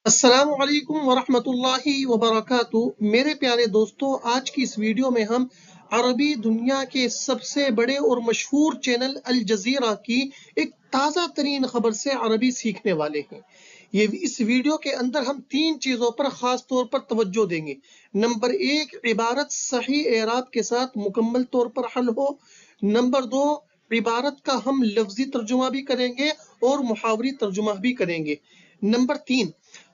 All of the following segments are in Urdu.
السلام علیکم ورحمۃ اللہ وبرکاتہ میرے پیارے دوستوں، آج کی اس ویڈیو میں ہم عربی دنیا کے سب سے بڑے اور مشہور چینل الجزیرہ کی ایک تازہ ترین خبر سے عربی سیکھنے والے ہیں۔ اس ویڈیو کے اندر ہم 3 چیزوں پر خاص طور پر توجہ دیں گے۔ نمبر 1، عبارت صحیح اعراب کے ساتھ مکمل طور پر حل ہو۔ نمبر 2، عبارت کا ہم لفظی ترجمہ بھی کریں گے اور محاوری ترجمہ بھی کریں گے۔ نمبر 3،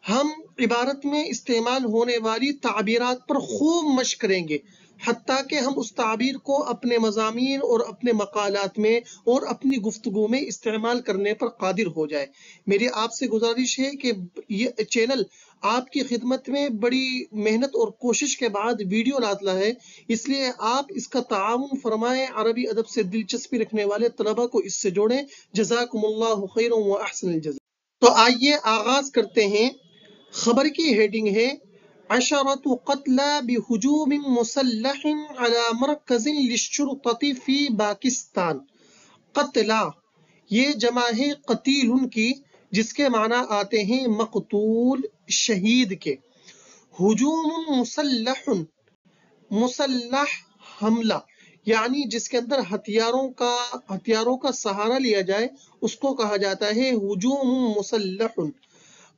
ہم عبارت میں استعمال ہونے والی تعبیرات پر خوب مشق کریں گے، حتیٰ کہ ہم اس تعبیر کو اپنے مضامین اور اپنے مقالات میں اور اپنی گفتگو میں استعمال کرنے پر قادر ہو جائے۔ میری آپ سے گزارش ہے کہ یہ چینل آپ کی خدمت میں بڑی محنت اور کوشش کے بعد ویڈیو لاتا ہے، اس لیے آپ اس کا تعاون فرمائیں۔ عربی ادب سے دلچسپی رکھنے والے طلبہ کو اس سے جوڑیں۔ جزاکم اللہ خیر و احسن الجزاء۔ تو آئیے آغاز کرتے ہیں۔ خبر کی ہیڈنگ ہے عشرۃ قتلی بہجوم مسلح علی مرکز للشرطۃ فی پاکستان۔ قتلا یہ جمع ہے قتیل کی، جس کے معنی آتے ہیں مقتول، شہید کے۔ ہجوم مسلح، مسلح حملہ، یعنی جس کے اندر ہتھیاروں کا سہارا لیا جائے اس کو کہا جاتا ہے ہجوم مسلح۔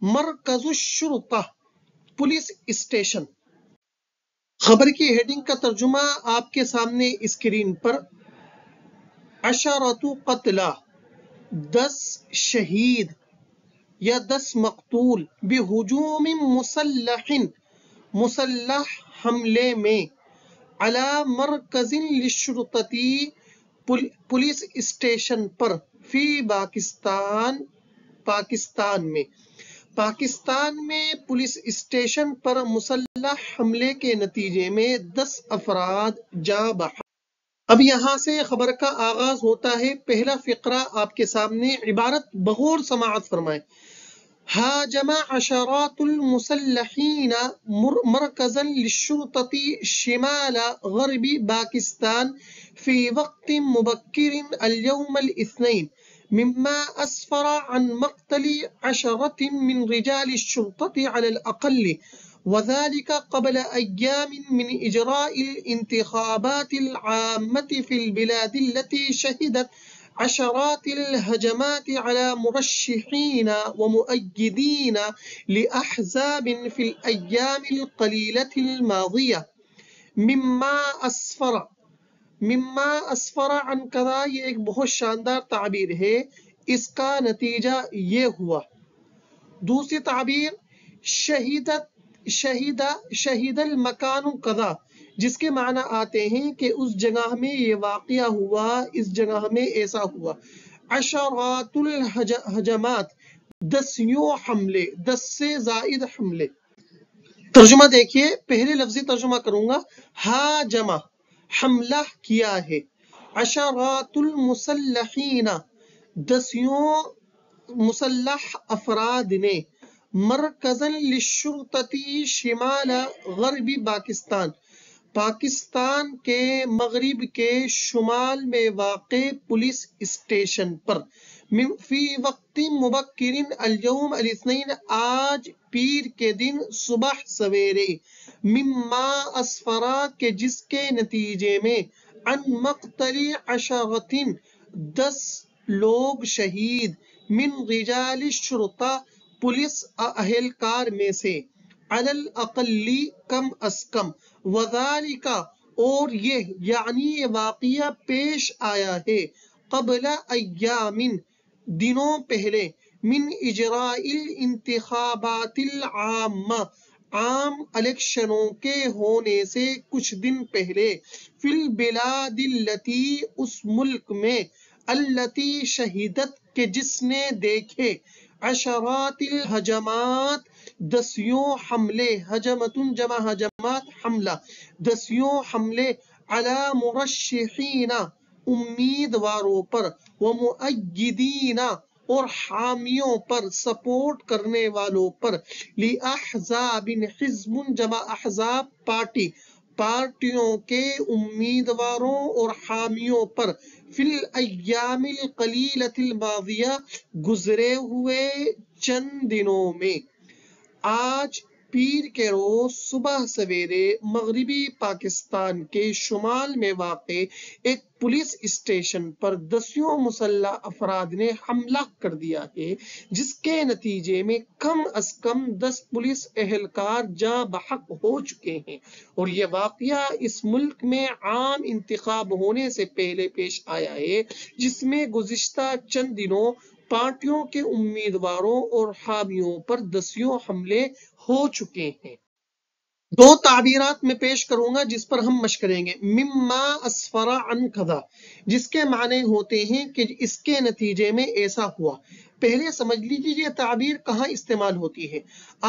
مرکز الشرطہ، پولیس اسٹیشن۔ خبر کی ہیڈنگ کا ترجمہ آپ کے سامنے اسکرین پر۔ عشرۃ قتلی، 10 شہید یا 10 مقتول، بہجوم مسلح، مسلح حملے میں، علی مرکز للشرطۃ، پولیس اسٹیشن پر، فی پاکستان، پاکستان میں۔ پاکستان میں پولیس اسٹیشن پر مسلح حملے کے نتیجے میں 10 افراد جاں بحق۔ اب یہاں سے خبر کا آغاز ہوتا ہے۔ پہلا فقرہ آپ کے سامنے، عبارت بغور سماعت فرمائیں۔ ہاجم عشرات المسلحین مرکزا للشرطة شمال غرب باکستان في وقت مبكر اليوم الاثنين، مما أسفر عن مقتل 10 من رجال الشرطة على الأقل، وذلك قبل أيام من إجراء الانتخابات العامة في البلاد التي شهدت عشرات الهجمات على مرشحين ومؤيدين لأحزاب في الأيام القليلة الماضية. مما اسفر عن کذا، یہ ایک بہت شاندار تعبیر ہے، اس کا نتیجہ یہ ہوا۔ دوسری تعبیر شہید المکان کذا، جس کے معنی آتے ہیں کہ اس جگہ میں یہ واقعہ ہوا، اس جگہ میں ایسا ہوا۔ عشرات الحجمات، 10 حملے، 10 سے زائد حملے۔ ترجمہ دیکھیے، پہلے لفظی ترجمہ کروں گا۔ ہاجمہ، حملہ کیا ہے۔ عشرات المسلحین، 10 مسلح افراد نے، مرکزا للشرطۃ، شمال غرب پاکستان، پاکستان کے مغرب کے شمال میں واقع پولیس اسٹیشن پر، فی وقت مبکر اليوم الاثنین، آج پیر کے دن صبح سویرے، مما اسفرا، کے جس کے نتیجے میں، عن مقتل 10، 10 لوگ شہید، من رجال الشرطہ، پولیس اہلکار میں سے، علی الاقل، کم از کم، وذالک، اور یہ یعنی یہ واقعہ پیش آیا ہے، قبل ایام، دنوں پہلے، من اجراء الانتخابات العامہ، عام الیکشنوں کے ہونے سے کچھ دن پہلے، فی البلاد التی، اس ملک میں، التی شہیدت، کے جس نے دیکھے، عشرات الحجمات، 10 حملے، حجمت جمع حجمات حملہ، 10 حملے، علی مرشحین، امیدواروں پر، ومؤیدین، اور حامیوں پر، سپورٹ کرنے والوں پر، لأحزاب، حزب جمع احزاب پارٹی، پارٹیوں کے امیدواروں اور حامیوں پر، فی الایام القلیلۃ الماضیہ، گزرے ہوئے چند دنوں میں، آج پیر کے روز صبح سویرے مغربی پاکستان کے شمال میں واقع ایک پولیس اسٹیشن پر 10 مسلح افراد نے حملہ کر دیا ہے، جس کے نتیجے میں کم از کم 10 پولیس اہلکار جاں بحق ہو چکے ہیں، اور یہ واقعہ اس ملک میں عام انتخاب ہونے سے پہلے پیش آیا ہے، جس میں گزشتہ چند دنوں پارٹیوں کے امیدواروں اور حامیوں پر 10 حملے ہو چکے ہیں۔ دو تعبیرات میں پیش کروں گا جس پر ہم مشق کریں گے۔ مما اسفر عن کذا، جس کے معنی ہوتے ہیں کہ اس کے نتیجے میں ایسا ہوا۔ پہلے سمجھ لیجیے یہ تعبیر کہاں استعمال ہوتی ہے۔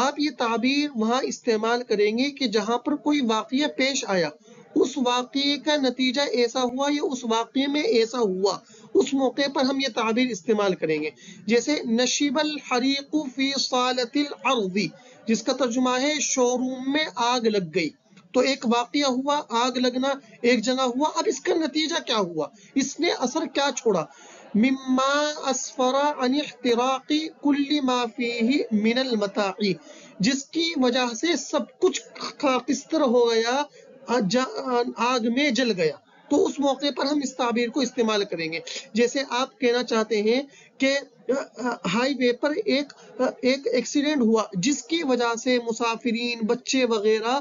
آپ یہ تعبیر وہاں استعمال کریں گے کہ جہاں پر کوئی واقعہ پیش آیا، اس واقعے کا نتیجہ ایسا ہوا یا اس واقعے میں ایسا ہوا، اس موقع پر ہم یہ تعبیر استعمال کریں گے۔ جیسے نشب الحریق فی صالۃ العرض، جس کا ترجمہ ہے شو روم میں آگ لگ گئی۔ تو ایک واقعہ ہوا، آگ لگنا ایک جگہ ہوا، اب اس کا نتیجہ کیا ہوا، اس نے اثر کیا چھوڑا۔ مما اسفر عن احتراق کل ما فیہ من المتاع، جس کی وجہ سے سب کچھ خاکستر ہو گیا، آگ میں جل گیا، تو اس موقع پر ہم اس تعبیر کو استعمال کریں گے۔ جیسے آپ کہنا چاہتے ہیں کہ ہائی وے پر ایک ایکسیڈنٹ ہوا جس کی وجہ سے مسافرین، بچے وغیرہ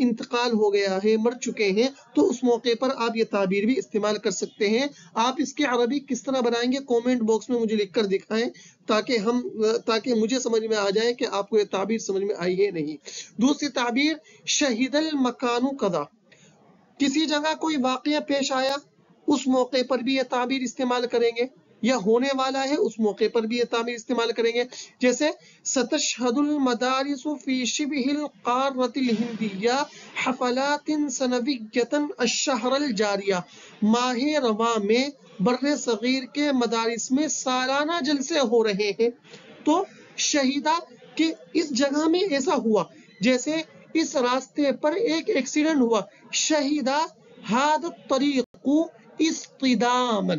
انتقال ہو گیا ہے، مر چکے ہیں، تو اس موقع پر آپ یہ تعبیر بھی استعمال کر سکتے ہیں۔ آپ اس کے عربی کس طرح بنائیں گے کومنٹ باکس میں مجھے لکھ کر دکھائیں، تاکہ مجھے سمجھ میں آ جائے کہ آپ کو یہ تعبیر سمجھ میں آئی ہے نہیں۔ دوسری تعبیر شہید المکان کذا، کسی جگہ کوئی واقعہ پیش آیا، اس موقع پر بھی یہ تعبیر استعمال کریں گے، یا ہونے والا ہے اس موقع پر بھی یہ تعبیر استعمال کریں گے۔ جیسے ستشہد المدارس فی شبہ القارۃ الہندیہ حفلات سنویۃ الشہر الجاریہ، ماہ رواں میں بر صغیر کے مدارس میں سالانہ جلسے ہو رہے ہیں۔ تو شہیدہ کہ اس جگہ میں ایسا ہوا، جیسے اس راستے پر ایک ایکسیڈنٹ ہوا، شہیدہ ھذا الطریق اصطداما۔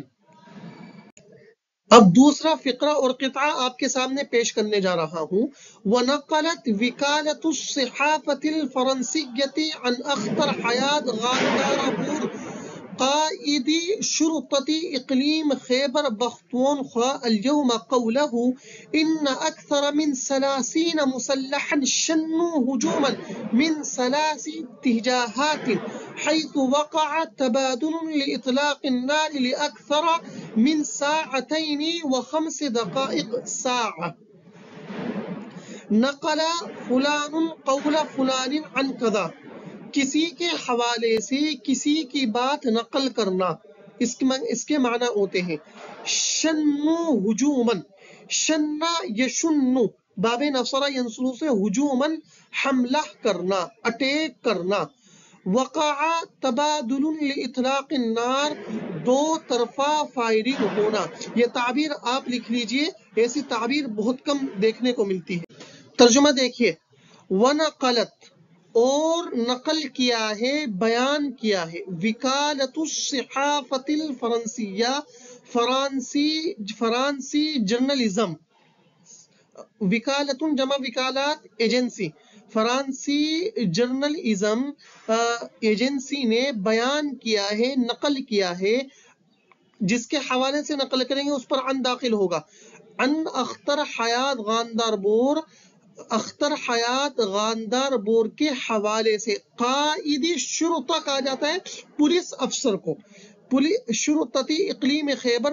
اب دوسرا فقرہ اور قطعہ آپ کے سامنے پیش کرنے جا رہا ہوں۔ وَنَقَلَتْ وِكَالَةُ الصَّحَافَةِ الْفَرَنسِيَّةِ عن اختر حیات غاندارپور قائد شرطة إقليم خيبر پختونخوا اليوم قوله إن أكثر من 30 مسلحا شنوا هجوما من 3 اتجاهات حيث وقع تبادل لإطلاق النار لأكثر من 2.05 ساعة. نقل فلان قول فلان عن کذا، کسی کے حوالے سے کسی کی بات نقل کرنا، اس کے معنی ہوتے ہیں شنو ہجومن، شنا یشنو باب نصر ینصر سے ہجومن حملہ کرنا، اٹیک کرنا، وقع تبادل لاطلاق النار دو طرفہ فائرنگ ہونا۔ یہ تعبیر آپ لکھ لیجئے، ایسی تعبیر بہت کم دیکھنے کو ملتی ہے۔ ترجمہ دیکھیے، ونقلت اور نقل کیا ہے، بیان کیا ہے، وکالت الصحافۃ الفرنسیہ فرانسی جرنلزم، وکالت جمع وکالات ایجنسی، فرانسی جرنلزم ایجنسی نے بیان کیا ہے، نقل کیا ہے، جس کے حوالے سے نقل کریں گے اس پر عن داخل ہوگا، عن اختر حیات غاندارپور، اختر حیات غاندارپور کے حوالے سے، قائد شرطہ کہا جاتا ہے پولیس افسر کو، شرطتی اقلیم خیبر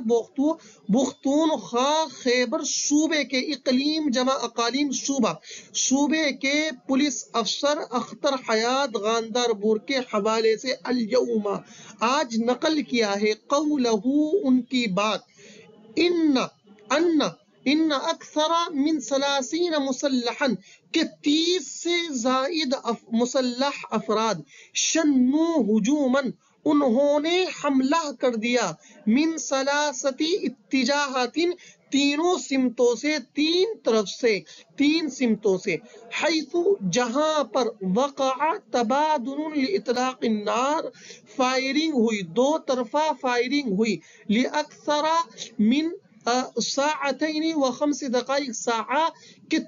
پختونخوا خیبر صوبے کے، اقلیم جمع اقالیم صوبہ، صوبے کے پولیس افسر اختر حیات غاندارپور کے حوالے سے الیوم آج نقل کیا ہے، قولہ ان کی بات، ان اکثر من 30 مسلحا کہ 30 سے زائد مسلح افراد، شنو ہجومن انہوں نے حملہ کر دیا، من 3 اتجاہات تینوں سمتوں سے، تین طرف سے، تین سمتوں سے، حیث جہاں پر، وقع تبادل لاطلاق النار فائرنگ ہوئی، دو طرفہ فائرنگ ہوئی، لاکثر من 2.5 ساعہ کہ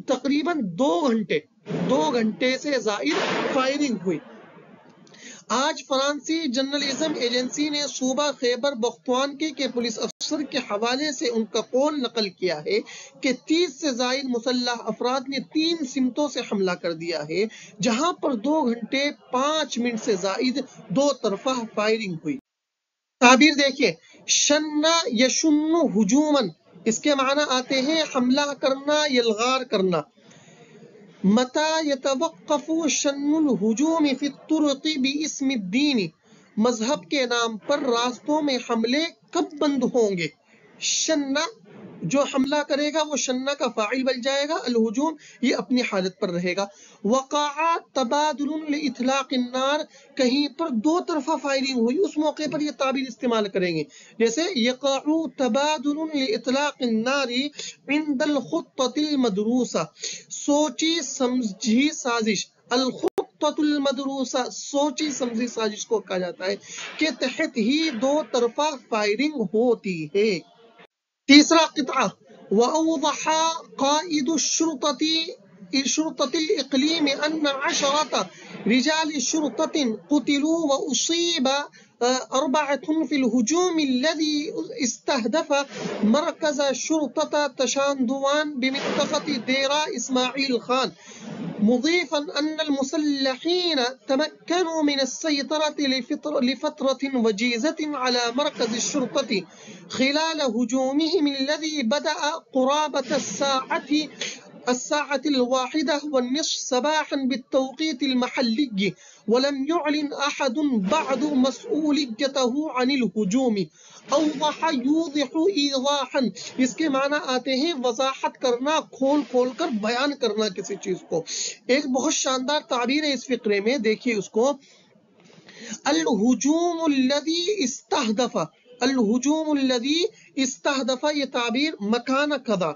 تقریباً 2 گھنٹے سے زائد فائرنگ ہوئی۔ آج فرانسی جرنلزم ایجنسی نے صوبہ خیبر پختونخوا کے پولیس افسر کے حوالے سے ان کا قول نقل کیا ہے کہ 30 سے زائد مسلح افراد نے 3 سمتوں سے حملہ کر دیا ہے، جہاں پر 2 گھنٹے 5 منٹ سے زائد دو طرفہ فائرنگ ہوئی۔ تعبیر دیکھیے، شن یشن ہجومن، اس کے معنی آتے ہیں حملہ کرنا، یلغار کرنا۔ متى يتوقف شن الہجوم فی الطرق باسم الدین، مذہب کے نام پر راستوں میں حملے کب بند ہوں گے؟ شنہ جو حملہ کرے گا وہ شنہ کا فاعل بن جائے گا، الہجوم یہ اپنی حالت پر رہے گا۔ وقع تبادل لاطلاق النار، کہیں پر دو طرفہ فائرنگ ہوئی، اس موقع پر یہ تعبیر استعمال کریں گے، جیسے یقع تبادل لاطلاق النار عند الخطۃ المدروسہ، سوچی سمجھی سازش، الخطۃ المدروسہ سوچی سمجھی سازش کو کہا جاتا ہے، کے تحت ہی دو طرفہ فائرنگ ہوتی ہے۔ تیسرا قطعہ، وأوضح قائد شرطة الإقليم أن 10 رجال شرطة قتلوا وأصيب 4 في الهجوم الذي استهدف مركز شرطة تشاندوان بمنطقة ديرة إسماعيل خان، مضيفا أن المسلحين تمكنوا من السيطرة لفترة وجيزة على مركز الشرطة خلال هجومهم الذي بدأ قرابة الساعة 1:30 صباحا بالتوقيت المحلي، ولم يعلن أحد بعد مسؤوليته عن الهجوم۔ اوضح یوضح ایضاحا، اس کے معنی آتے ہیں وضاحت کرنا، کھول کھول کر بیان کرنا کسی چیز کو۔ ایک بہت شاندار تعبیر ہے اس فقرے میں، دیکھیے اس کو، الہجوم الذی استہدف، الہجوم الذی استہدف، یہ تعبیر مکان کذا،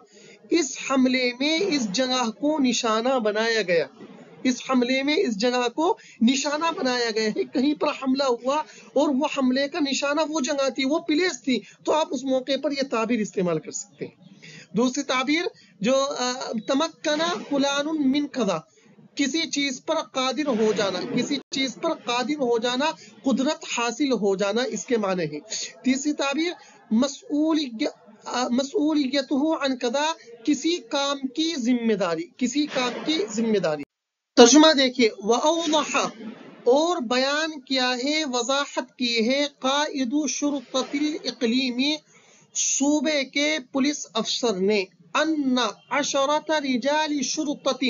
اس حملے میں اس جگہ کو نشانہ بنایا گیا، اس حملے میں اس جگہ کو نشانہ بنایا گیا ہے، کہیں پر حملہ ہوا اور وہ حملے کا نشانہ وہ جگہ تھی، وہ پلیس تھی، تو آپ اس موقع پر یہ تعبیر استعمال کر سکتے ہیں۔ دوسری تعبیر جو تمکنا فلان من کذا، کسی چیز پر قادر ہو جانا، کسی چیز پر قادر ہو جانا، قدرت حاصل ہو جانا، اس کے معنی ہے۔ تیسری تعبیر مسئولیتہ عن کذا، کسی کام کی ذمہ داری، کسی کام کی ذمہ داری۔ ترجمہ دیکھیے، وَأَوْضَحَ اور بیان کیا ہے، وضاحت کی ہے، قائد شرطۃ الاقلیم صوبے کے پولیس افسر نے، ان 10 رجال شرطۃ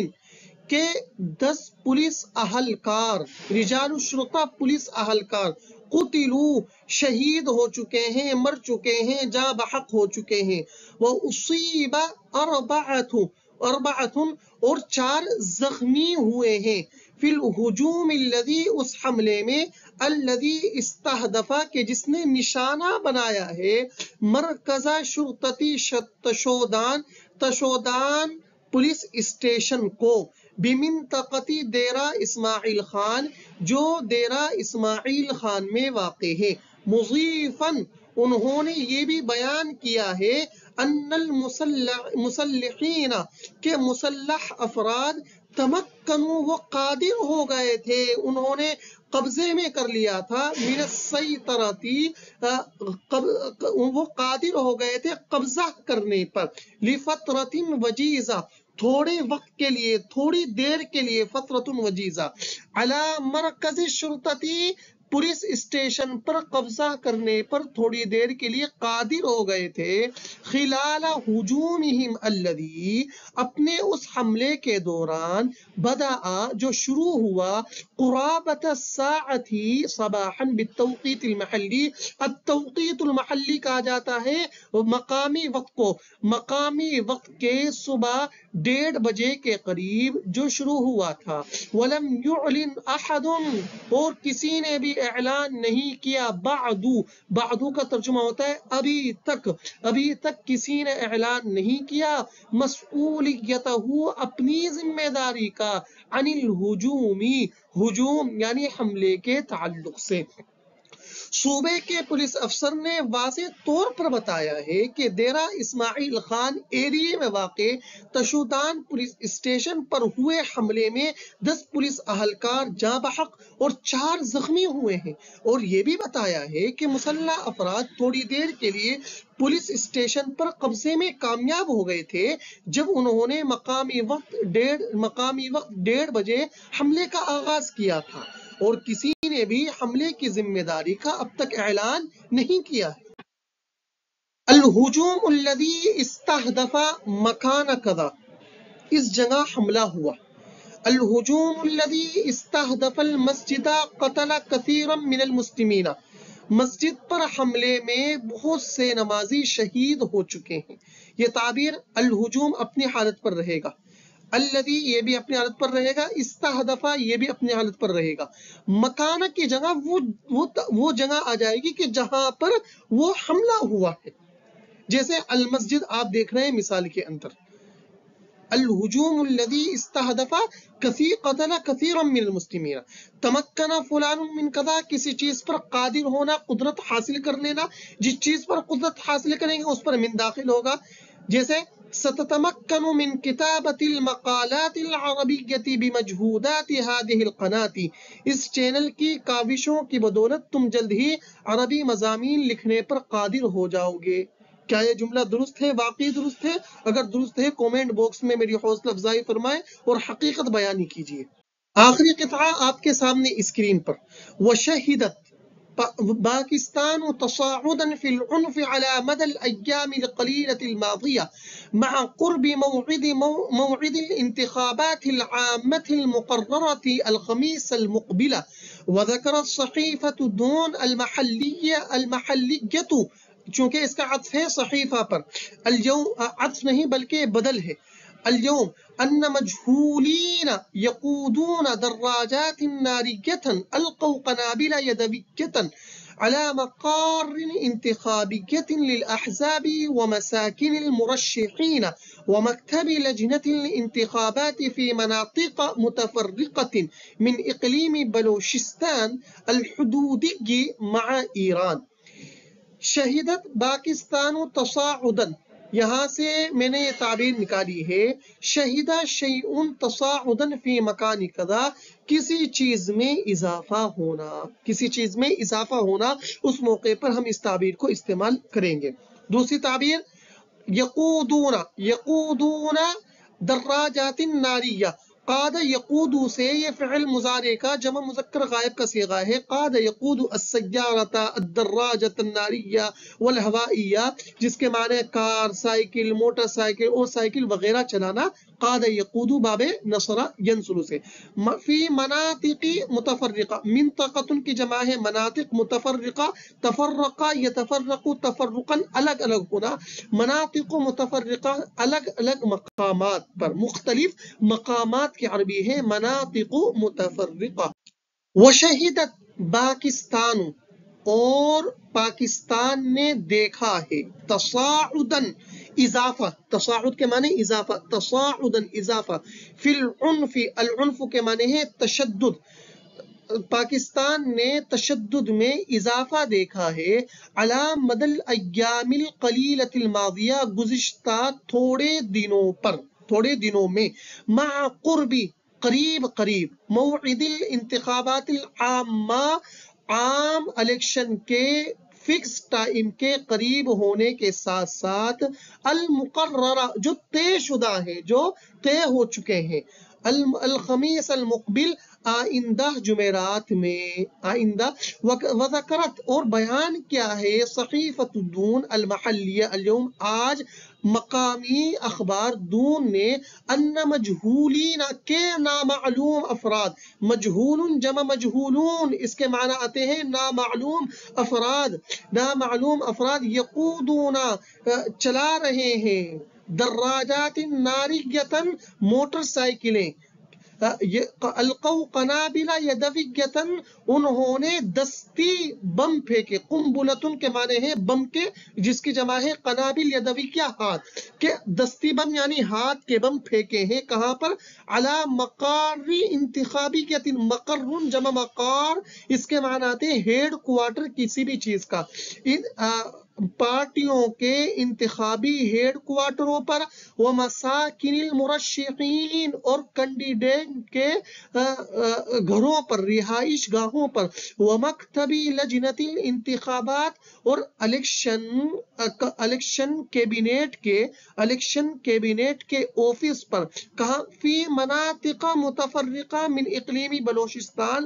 کہ 10 پولیس اہلکار، رجال الشرطہ پولیس اہلکار، قتلوا شہید ہو چکے ہیں، مر چکے ہیں، جاں بحق ہو چکے ہیں، وَأُصِيبَ 4 اور 4 زخمی ہوئے ہیں، فی الہجوم الذی اس حملے میں، الذی استہدف کہ جس نے نشانہ بنایا ہے، مرکزہ شرطتی تشودان پولیس اسٹیشن کو، بمنطقتی دیرہ اسماعیل خان جو دیرہ اسماعیل خان میں واقع ہے، مضیفاً انہوں نے یہ بھی بیان کیا ہے، ان المسلحین کے مسلح افراد، تمکنوا وہ قادر ہو گئے تھے، انہوں نے قبضے میں کر لیا تھا، من السیطرتی وہ قادر ہو گئے تھے قبضہ کرنے پر، لفترۃ وجیزہ تھوڑے وقت کے لیے، تھوڑی دیر کے لیے، فترۃ وجیزہ، علی مرکز شرطتی پولیس اسٹیشن پر قبضہ کرنے پر تھوڑی دیر کے لیے قادر ہو گئے تھے، خلال ہجومہم الذی اپنے اس حملے کے دوران، بدأ جو شروع ہوا، قرابۃ الساعۃ صباحا بالتوقیت المحلی، التوقیت المحلی کہا جاتا ہے مقامی وقت کو، مقامی وقت کے صبح 1:30 بجے کے قریب جو شروع ہوا تھا، ولم یعلن احد اور کسی نے بھی اعلان نہیں کیا، بعدو کا ترجمہ ہوتا ہے ابھی تک، ابھی تک کسی نے اعلان نہیں کیا، مسئولیتہ اپنی ذمہ داری کا، عن الہجوم ہجوم یعنی حملے کے تعلق سے، صوبے کے پولیس افسر نے واضح طور پر بتایا ہے کہ ڈیرہ اسماعیل خان ایریے میں واقع تشودان پولیس اسٹیشن پر ہوئے حملے میں 10 پولیس اہلکار جاں بحق اور 4 زخمی ہوئے ہیں، اور یہ بھی بتایا ہے کہ مسلح افراد تھوڑی دیر کے لیے پولیس اسٹیشن پر قبضے میں کامیاب ہو گئے تھے جب انہوں نے مقامی وقت 1:30 بجے حملے کا آغاز کیا تھا، اور کسی نے بھی حملے کی ذمہ داری کا اب تک اعلان نہیں کیا ہے۔ الہجوم الذی استہدف مکان کذا، اس جگہ حملہ ہوا۔ الہجوم الذی استہدف المسجد قتل کثیرا من المسلمین، مسجد پر حملے میں بہت سے نمازی شہید ہو چکے ہیں۔ یہ تعبیر الہجوم اپنی حالت پر رہے گا، الذی یہ بھی اپنی حالت پر رہے گا، استہدفہ یہ بھی اپنی حالت پر رہے گا۔ مکانہ کی جگہ وہ جگہ آ جائے گی کہ جہاں پر وہ حملہ ہوا ہے، جیسے المسجد آپ دیکھ رہے ہیں مثال کے اندر۔ الہجوم الذی استہدف قتل کثیرا من المسلمین، تمکن فلان من کذا، کسی چیز پر قادر ہونا، قدرت حاصل کر لینا، جس چیز پر قدرت حاصل کریں گے اس پر من داخل ہوگا، جیسے ستتمکن من کتابت المقالات العربیۃ بمجہودات هذه القناة، اس چینل کی کاوشوں کی بدولت تم جلد ہی عربی مضامین لکھنے پر قادر ہو جاؤ گے۔ کیا یہ جملہ درست ہے؟ واقعی درست ہے؟ اگر درست ہے کومنٹ باکس میں میری حوصلہ افزائی فرمائیں اور حقیقت بیانی کیجیے۔ آخری قطعہ آپ کے سامنے اسکرین پر، وشہدت پاکستان تصاعدا في العنف على مدى الأيام القليلة الماضية مع قرب موعد الانتخابات العامة المقررة الخميس المقبلة، وذكرت صحيفة دون المحلية، چونکہ اس کا عطف ہے صحیفہ پر، اليوم عطف نہیں بلکہ بدل ہے، اليوم ان مجهولین یقودون دراجات ناریة القوا قنابل یدویة على مقار انتخابية للأحزاب ومساكن المرشحين ومكتب لجنة الانتخابات في مناطق متفرقة من إقليم بلوچستان الحدودي مع إيران۔ شہیدت پاکستان تصاعدن، یہاں سے میں نے یہ تعبیر نکالی ہے، شہیدہ شیئن تصاعدن فی مکان کذا، کسی چیز میں اضافہ ہونا، کسی چیز میں اضافہ ہونا، اس موقع پر ہم اس تعبیر کو استعمال کریں گے۔ دوسری تعبیر یقودون دراجات ناریہ، قاد یقود سے یہ فعل مضارع کا جمع مذکر غائب کا صیغہ ہے، قاد یقود السیارۃ الدراجۃ الناریہ والہوائیہ، جس کے معنی کار، سائیکل، موٹر سائیکل اور سائیکل وغیرہ چلانا، قاد یقود باب نصر ینصر سے۔ فی مناطق متفرقہ، منطقۃ کی جمع ہے مناطق، متفرقہ تفرقہ یتفرق تفرقا، الگ الگ ہونا، مناطق متفرقہ الگ الگ مقامات پر، مختلف مقامات کی عربی ہے مناطق متفرقہ۔ وشہدت پاکستان، اور پاکستان نے دیکھا ہے، تصاعدن اضافہ، تصاعد کے معنی اضافہ، تصاعدن اضافہ، فی العنف، العنف کے معنی ہے تشدد، پاکستان نے تشدد میں اضافہ دیکھا ہے، علی مدى الایام القلیلۃ الماضیہ، گزشتہ تھوڑے دنوں میں، مع قربی قریب، موعد الانتخابات العامہ، عام الیکشن کے فکس ٹائم کے قریب ہونے کے ساتھ ساتھ، المقررہ جو طے شدہ ہیں، جو طے ہو چکے ہیں، الخمیس المقبل آئندہ جمعرات میں، آئندہ، وذکرت اور بیان کیا ہے، صحیفۃ دون المحلیہ اليوم آج، مقامی اخبار دون نے، ان مجہولین کے نامعلوم افراد، مجہول جمع مجہولون، اس کے معنی آتے ہیں نامعلوم افراد، یقودون چلا رہے ہیں، دراجات ناریۃ موٹر سائیکلیں، یہ القوا قنابل یدویۃ، انہوں نے دستی بم پھینکے، قنبلۃ کے معنی ہے بم کے، جس کی جمع ہے قنابل یدویہ ہاتھ کہ دستی بم یعنی ہاتھ کے بم پھینکے ہیں، کہاں پر؟ علی مقار انتخابیۃ، مقر جمع مقار، اس کے معنی آتے ہیں ہیڈ کوارٹر کسی بھی چیز کا، پارٹیوں کے انتخابی ہیڈ کوارٹروں پر، ومساکن المرشحین، اور کینڈیڈیٹ کے گھروں پر، رہائش گاہوں پر، ومکتبی لجنۃ الانتخابات، اور الیکشن کیبنیٹ کے آفس پر، کہاں؟ فی مناطق متفرقہ من اقلیم بلوچستان،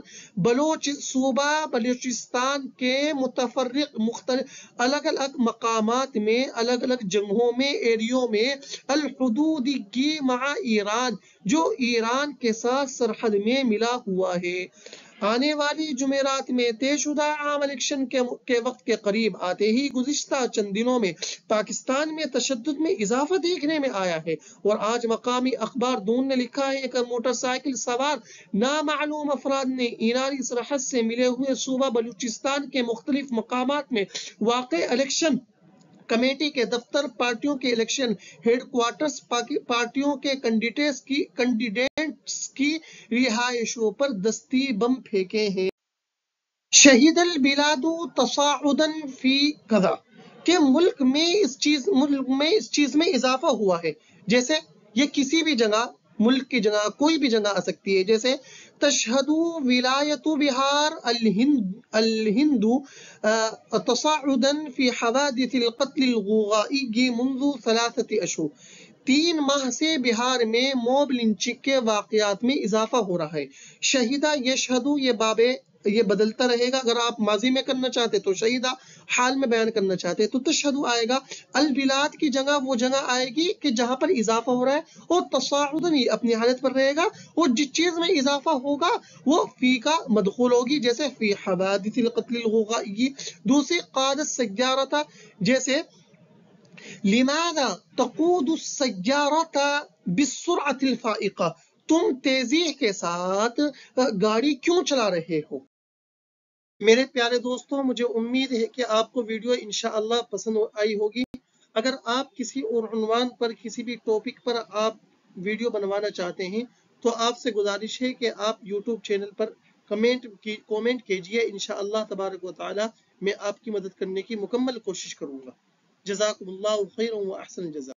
صوبہ بلوچستان کے متفرق مختلف الگ الگ مقامات میں، الگ الگ جگہوں میں، ایریوں میں، الحدود کی مع ایران، جو ایران کے ساتھ سرحد میں ملا ہوا ہے۔ آنے والی جمعرات میں طے شدہ عام الیکشن کے وقت کے قریب آتے ہی گزشتہ چند دنوں میں پاکستان میں تشدد میں اضافہ دیکھنے میں آیا ہے، اور آج مقامی اخبار دون نے لکھا ہے کہ موٹر سائیکل سوار نامعلوم افراد نے ایرانی سرحد سے ملے ہوئے صوبہ بلوچستان کے مختلف مقامات میں واقع الیکشن کمیٹی کے دفتر، پارٹیوں کے الیکشن ہیڈ کوارٹرز، پارٹیوں کے کینڈیڈیٹس کی رہائشوں پر دستی بم پھینکے ہیں۔ شہید البلاد تصاعدا فی کذا، کہ ملک میں اس چیز میں اضافہ ہوا ہے، جیسے یہ کسی بھی جگہ، ملک کی جگہ کوئی بھی جگہ آ سکتی ہے، جیسے تشہد ولایت بہار الہند تصاعدا فی حوادث القتل الغوغائی منذ 3 اشہر، 3 ماہ سے بہار میں موب لنچنگ کے واقعات میں اضافہ ہو رہا ہے۔ شہیدہ یشہدو، یہ بدلتا رہے گا، اگر آپ ماضی میں کرنا چاہتے تو شہیدہ، حال میں بیان کرنا چاہتے تو تشہدو آئے گا۔ البلاد کی جگہ وہ جگہ آئے گی کہ جہاں پر اضافہ ہو رہا ہے، اور تصاعداً اپنی حالت پر رہے گا، اور جس چیز میں اضافہ ہوگا وہ فی کا مدخول ہوگی، جیسے فی حوادث القتل الغوغائی۔ دوسری قاد السیارۃ، جیسے لماذا تقود السیارۃ بالسرعۃ الفائقہ، تم تیزی کے ساتھ گاڑی کیوں چلا رہے ہو؟ میرے پیارے دوستوں، مجھے امید ہے کہ آپ کو ویڈیو انشاءاللہ پسند آئی ہوگی۔ اگر آپ کسی اور عنوان پر، کسی بھی ٹاپک پر آپ ویڈیو بنوانا چاہتے ہیں تو آپ سے گزارش ہے کہ آپ یوٹیوب چینل پر کومنٹ کیجئے، انشاءاللہ تبارک و تعالی میں آپ کی مدد کرنے کی مکمل کوشش کروں گا۔ جزاکم اللہ خیرا و احسن الجزاء۔